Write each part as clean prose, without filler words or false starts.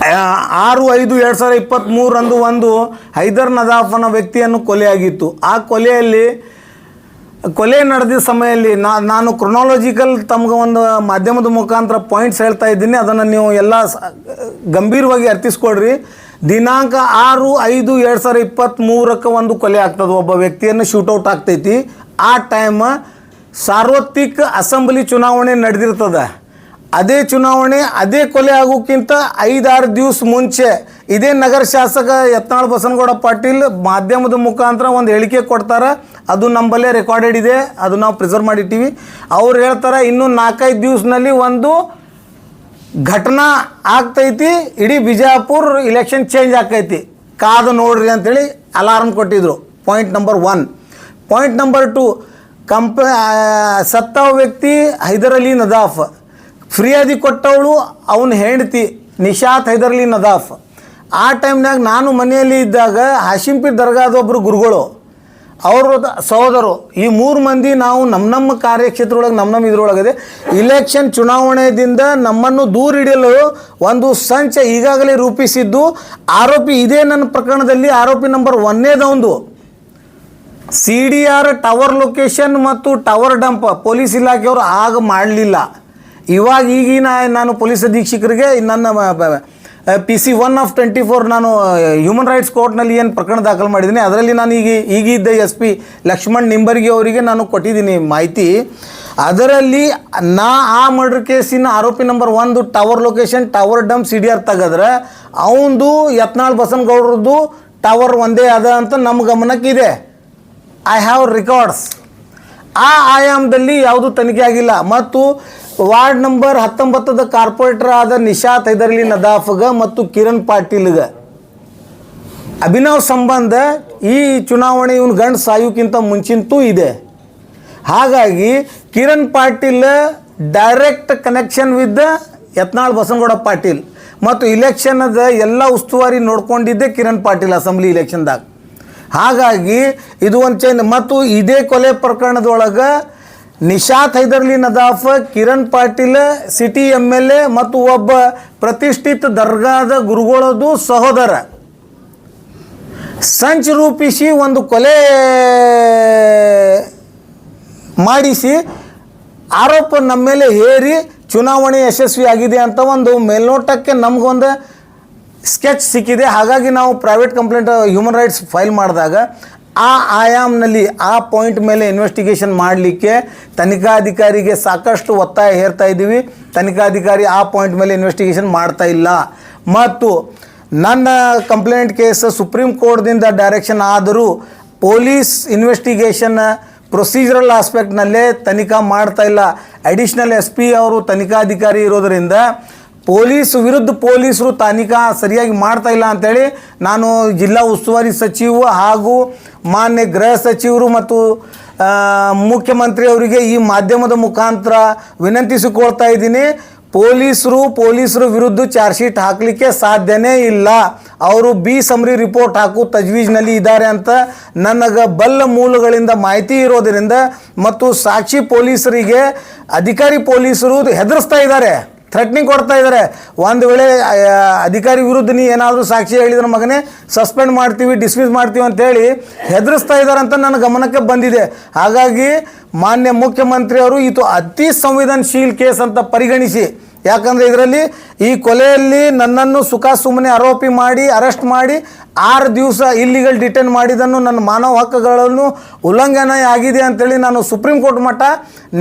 6/5/2023 ಒಂದು ಹೈದರ್ ನದಾಫ್ ಅನ್ನೋ ವ್ಯಕ್ತಿಯನ್ನು ಕೊಲೆಯಾಗಿತ್ತು. ಆ ಕೊಲೆ ನಡೆದ ಸಮಯದಲ್ಲಿ ನಾನು ಕ್ರೊನಾಲಜಿಕಲ್ ತಮ್ಗೆ ಒಂದು ಮಾಧ್ಯಮದ ಮುಖಾಂತರ ಪಾಯಿಂಟ್ಸ್ ಹೇಳ್ತಾ ಇದ್ದೀನಿ. ಅದನ್ನು ನೀವು ಎಲ್ಲ ಗಂಭೀರವಾಗಿ ಅರ್ಥಿಸ್ಕೊಡ್ರಿ. ದಿನಾಂಕ 6/5/2023 ಒಂದು ಕೊಲೆ ಆಗ್ತದೆ. ಒಬ್ಬ ವ್ಯಕ್ತಿಯನ್ನು ಶೂಟೌಟ್ ಆಗ್ತೈತಿ. ಆ ಟೈಮ್ ಸಾರ್ವತ್ರಿಕ ಅಸೆಂಬ್ಲಿ ಚುನಾವಣೆ ನಡೆದಿರ್ತದೆ. ಅದೇ ಚುನಾವಣೆ ಅದೇ ಕೊಲೆ ಆಗೋಕ್ಕಿಂತ 5-6 ದಿವಸ ಮುಂಚೆ ಇದೇ ನಗರ ಶಾಸಕ ಯತ್ನಾಳ್ ಬಸನಗೌಡ ಪಾಟೀಲ್ ಮಾಧ್ಯಮದ ಮುಖಾಂತರ ಒಂದು ಹೇಳಿಕೆ ಕೊಡ್ತಾರೆ. ಅದು ನಮ್ಮಲ್ಲೇ ರೆಕಾರ್ಡೆಡ್ ಇದೆ, ಅದು ನಾವು ಪ್ರಿಸರ್ವ್ ಮಾಡಿಟ್ಟಿವಿ. ಅವ್ರು ಹೇಳ್ತಾರೆ ಇನ್ನೂ 4-5 ದಿವಸದಲ್ಲಿ ಒಂದು ಘಟನಾ ಆಗ್ತೈತಿ, ಇಡೀ ಬಿಜಾಪುರ ಇಲೆಕ್ಷನ್ ಚೇಂಜ್ ಆಕೈತಿ, ಕಾದು ನೋಡ್ರಿ ಅಂತೇಳಿ ಅಲಾರ್ಮ್ ಕೊಟ್ಟಿದ್ರು. Point number 1. ಪಾಯಿಂಟ್ ನಂಬರ್ 2, ಸತ್ತ ವ್ಯಕ್ತಿ ಹೈದರ್ ಅಲಿ ನದಾಫ್, ಫಿರ್ಯಾದಿ ಕೊಟ್ಟವಳು ಅವನ ಹೆಂಡತಿ ನಿಶಾತ್ ಹೈದರ್ ಅಲಿ ನದಾಫ್. ಆ ಟೈಮ್ನಾಗ ನಾನು ಮನೆಯಲ್ಲಿ ಇದ್ದಾಗ ಹಾಶಿಂಪೀರ್ ದರ್ಗಾದ ಒಬ್ಬರು ಗುರುಗಳು, ಅವರು ಸಹೋದರು, ಈ 3 ಮಂದಿ ನಾವು ನಮ್ಮ ಕಾರ್ಯಕ್ಷೇತ್ರದೊಳಗೆ ನಮ್ಮ ಇದ್ರೊಳಗದೆ ಇಲೆಕ್ಷನ್ ಚುನಾವಣೆಯಿಂದ ನಮ್ಮನ್ನು ದೂರ ಹಿಡಿಯಲು ಒಂದು ಸಂಚ ಈಗಾಗಲೇ ರೂಪಿಸಿದ್ದು. ಆರೋಪಿ ಇದೇ ನನ್ನ ಪ್ರಕರಣದಲ್ಲಿ ಆರೋಪಿ ನಂಬರ್ 1ನೇದೊಂದು CDR ಟವರ್ ಲೊಕೇಶನ್ ಮತ್ತು ಟವರ್ ಡಂಪ್ ಪೊಲೀಸ್ ಇಲಾಖೆಯವರು ಆಗ ಮಾಡಲಿಲ್ಲ. ಈಗಿನ ನಾನು ಪೊಲೀಸ್ ಅಧೀಕ್ಷಕರಿಗೆ ನನ್ನ PC 1/24 ನಾನು ಹ್ಯೂಮನ್ ರೈಟ್ಸ್ ಕೋರ್ಟ್ನಲ್ಲಿ ಏನು ಪ್ರಕರಣ ದಾಖಲು ಮಾಡಿದ್ದೀನಿ ಅದರಲ್ಲಿ ನಾನು ಈಗಿದ್ದ SP ಲಕ್ಷ್ಮಣ್ ನಿಂಬರ್ಗಿ ಅವರಿಗೆ ನಾನು ಕೊಟ್ಟಿದ್ದೀನಿ ಮಾಹಿತಿ. ಅದರಲ್ಲಿ ಆ ಮರ್ಡರ್ ಕೇಸಿನ ಆರೋಪಿ number 1 tower location tower dump CDR ತೆಗೆದ್ರೆ ಅವಂದು ಯತ್ನಾಳ್ ಬಸನಗೌಡ್ರದ್ದು ಟವರ್ ಒಂದೇ ಅದ ಅಂತ ನಮ್ಮ ಗಮನಕ್ಕಿದೆ. I have records. ಆ ಆಯಾಮದಲ್ಲಿ ಯಾವುದೂ ತನಿಖೆ ಆಗಿಲ್ಲ. ಮತ್ತು ವಾರ್ಡ್ ನಂಬರ್ 19 ಕಾರ್ಪೊರೇಟರ್ ಆದ ನಿಶಾತ್ ಹೈದರ್ ಅಲಿ ನದಾಫ್ಗೆ ಮತ್ತು ಕಿರಣ್ ಪಾಟೀಲ್ಗೆ ಅಭಿನವ್ ಸಂಬಂಧ ಈ ಚುನಾವಣೆ ಇವನು ಗಂಡು ಸಾಯೋಕ್ಕಿಂತ ಮುಂಚಿಂತೂ ಇದೆ. ಹಾಗಾಗಿ Kiran Patil direct connection with Yatnal Basanagouda Patil ಮತ್ತು ಇಲೆಕ್ಷನ್ದ ಎಲ್ಲ ಉಸ್ತುವಾರಿ ನೋಡ್ಕೊಂಡಿದ್ದೆ ಕಿರಣ್ ಪಾಟೀಲ್ ಅಸೆಂಬ್ಲಿ ಇಲೆಕ್ಷನ್ದಾಗ. ಹಾಗಾಗಿ ಇದು ಒಂದು ಚೈನ್. ಮತ್ತು ಇದೇ ಕೊಲೆ ಪ್ರಕರಣದೊಳಗೆ ನಿಶಾತ್ ಹೈದರ್ ಅಲಿ ನದಾಫ್, ಕಿರಣ್ ಪಾಟೀಲ್ ಸಿಟಿ MLA ಮತ್ತು ಒಬ್ಬ ಪ್ರತಿಷ್ಠಿತ ದರ್ಗಾದ ಗುರುಗಳದು ಸಹೋದರ ಸಂಚು ರೂಪಿಸಿ ಒಂದು ಕೊಲೆ ಮಾಡಿಸಿ ಆರೋಪ ನಮ್ಮ ಮೇಲೆ ಹೇರಿ ಚುನಾವಣೆ ಯಶಸ್ವಿ ಆಗಿದೆ ಅಂತ ಒಂದು ಮೇಲ್ನೋಟಕ್ಕೆ ನಮಗೊಂದು ಸ್ಕೆಚ್ ಸಿಕ್ಕಿದೆ. ಹಾಗಾಗಿ ನಾವು private complaint human rights file ಮಾಡಿದಾಗ ಆ ಆಯಾಮ್ನಲ್ಲಿ ಆ ಪಾಯಿಂಟ್ ಮೇಲೆ ಇನ್ವೆಸ್ಟಿಗೇಷನ್ ಮಾಡಲಿಕ್ಕೆ ತನಿಖಾಧಿಕಾರಿಗೆ ಸಾಕಷ್ಟು ಒತ್ತಾಯ ಹೇರ್ತಾ ಇದ್ದೀವಿ. ತನಿಖಾಧಿಕಾರಿ ಆ ಪಾಯಿಂಟ್ ಮೇಲೆ ಇನ್ವೆಸ್ಟಿಗೇಷನ್ ಮಾಡ್ತಾ ಇಲ್ಲ. ಮತ್ತು ನನ್ನ ಕಂಪ್ಲೇಂಟ್ ಕೇಸ್ ಸುಪ್ರೀಂ ಕೋರ್ಟ್ದಿಂದ ಡೈರೆಕ್ಷನ್ ಆದರೂ ಪೊಲೀಸ್ ಇನ್ವೆಸ್ಟಿಗೇಷನ್ ಪ್ರೊಸೀಜರಲ್ ಆಸ್ಪೆಕ್ಟ್ನಲ್ಲೇ ತನಿಖಾ ಮಾಡ್ತಾ ಇಲ್ಲ. ಅಡಿಷ್ನಲ್ SP ಅವರು ತನಿಖಾಧಿಕಾರಿ ಇರೋದರಿಂದ ಪೊಲೀಸ್ ವಿರುದ್ಧ ಪೊಲೀಸರು ತನಿಖಾ ಸರಿಯಾಗಿ ಮಾಡ್ತಾ ಇಲ್ಲ ಅಂಥೇಳಿ ನಾನು ಜಿಲ್ಲಾ ಉಸ್ತುವಾರಿ ಸಚಿವ ಹಾಗೂ ಮಾನ್ಯ ಗೃಹ ಸಚಿವರು ಮತ್ತು ಮುಖ್ಯಮಂತ್ರಿಯವರಿಗೆ ಈ ಮಾಧ್ಯಮದ ಮುಖಾಂತರ ವಿನಂತಿಸಿಕೊಳ್ತಾ ಇದ್ದೀನಿ. ಪೊಲೀಸರು ವಿರುದ್ಧ ಚಾರ್ಜ್ ಶೀಟ್ ಹಾಕಲಿಕ್ಕೆ ಸಾಧ್ಯನೇ ಇಲ್ಲ. ಅವರು B ಸಮರಿ ರಿಪೋರ್ಟ್ ಹಾಕು ತಜ್ವೀಜ್ನಲ್ಲಿ ಇದ್ದಾರೆ ಅಂತ ನನಗೆ ಬಲ್ಲ ಮೂಲಗಳಿಂದ ಮಾಹಿತಿ ಇರೋದರಿಂದ ಮತ್ತು ಸಾಕ್ಷಿ ಪೊಲೀಸರಿಗೆ ಅಧಿಕಾರಿ ಪೊಲೀಸರು ಹೆದರಿಸ್ತಾ ಇದ್ದಾರೆ, ಥ್ರೆಟ್ನಿಂಗ್ ಕೊಡ್ತಾ ಇದ್ದಾರೆ. ಒಂದು ವೇಳೆ ಅಧಿಕಾರಿ ವಿರುದ್ಧ ನೀ ಏನಾದರೂ ಸಾಕ್ಷಿ ಹೇಳಿದ್ರೆ ಮಗನೇ ಸಸ್ಪೆಂಡ್ ಮಾಡ್ತೀವಿ, ಡಿಸ್ಮಿಸ್ ಮಾಡ್ತೀವಿ ಅಂತೇಳಿ ಹೆದರಿಸ್ತಾ ಇದ್ದಾರೆ ಅಂತ ನನ್ನ ಗಮನಕ್ಕೆ ಬಂದಿದೆ. ಹಾಗಾಗಿ ಮಾನ್ಯ ಮುಖ್ಯಮಂತ್ರಿಯವರು ಇದು ಅತಿ ಸಂವೇದನಶೀಲ ಕೇಸ್ ಅಂತ ಪರಿಗಣಿಸಿ, ಯಾಕಂದರೆ ಇದರಲ್ಲಿ ಈ ಕೊಲೆಯಲ್ಲಿ ನನ್ನನ್ನು ಸುಮ್ಮನೆ ಆರೋಪಿ ಮಾಡಿ ಅರೆಸ್ಟ್ ಮಾಡಿ 6 ದಿವಸ ಇಲ್ಲಿಗಲ್ ಡಿಟೈನ್ ಮಾಡಿದ್ದನ್ನು ನನ್ನ ಮಾನವ ಹಕ್ಕುಗಳನ್ನು ಉಲ್ಲಂಘನೆ ಆಗಿದೆ ಅಂತೇಳಿ ನಾನು ಸುಪ್ರೀಂ ಕೋರ್ಟ್ ಮಟ್ಟ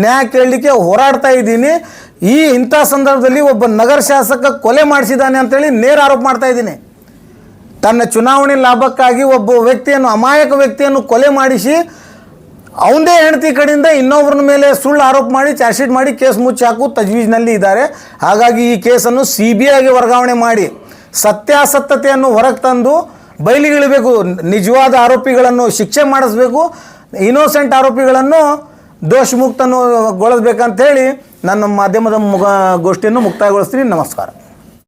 ನ್ಯಾಯ ಕೇಳಲಿಕ್ಕೆ ಹೋರಾಡ್ತಾ ಇದ್ದೀನಿ. ಇಂಥ ಸಂದರ್ಭದಲ್ಲಿ ಒಬ್ಬ ನಗರ ಶಾಸಕ ಕೊಲೆ ಮಾಡಿಸಿದ್ದಾನೆ ಅಂತೇಳಿ ನೇರ ಆರೋಪ ಮಾಡ್ತಾ ಇದ್ದೀನಿ. ತನ್ನ ಚುನಾವಣೆ ಲಾಭಕ್ಕಾಗಿ ಒಬ್ಬ ವ್ಯಕ್ತಿಯನ್ನು, ಅಮಾಯಕ ವ್ಯಕ್ತಿಯನ್ನು ಕೊಲೆ ಮಾಡಿಸಿ ಅವನದೇ ಹೆಂಡತಿ ಕಡೆಯಿಂದ ಇನ್ನೊಬ್ಬರ ಮೇಲೆ ಸುಳ್ಳು ಆರೋಪ ಮಾಡಿ ಚಾರ್ಜ್ ಶೀಟ್ ಮಾಡಿ ಕೇಸ್ ಮುಚ್ಚಿ ಹಾಕು ತಜ್ವೀಜ್ನಲ್ಲಿ ಇದ್ದಾರೆ. ಹಾಗಾಗಿ ಈ ಕೇಸನ್ನು CBIಗೆ ವರ್ಗಾವಣೆ ಮಾಡಿ ಸತ್ಯಾಸತ್ಯತೆಯನ್ನು ಹೊರಗೆ ತಂದು ಬಯಲಿಗಿಳಬೇಕು. ನಿಜವಾದ ಆರೋಪಿಗಳನ್ನು ಶಿಕ್ಷೆ ಮಾಡಿಸ್ಬೇಕು, ಇನ್ನೋಸೆಂಟ್ ಆರೋಪಿಗಳನ್ನು ದೋಷಮುಕ್ತಗೊಳಿಸ್ಬೇಕಂತ ಹೇಳಿ ನನ್ನ ಮಾಧ್ಯಮದ ಗೋಷ್ಠಿಯನ್ನು ಮುಕ್ತಾಯಗೊಳಿಸ್ತೀನಿ. ನಮಸ್ಕಾರ.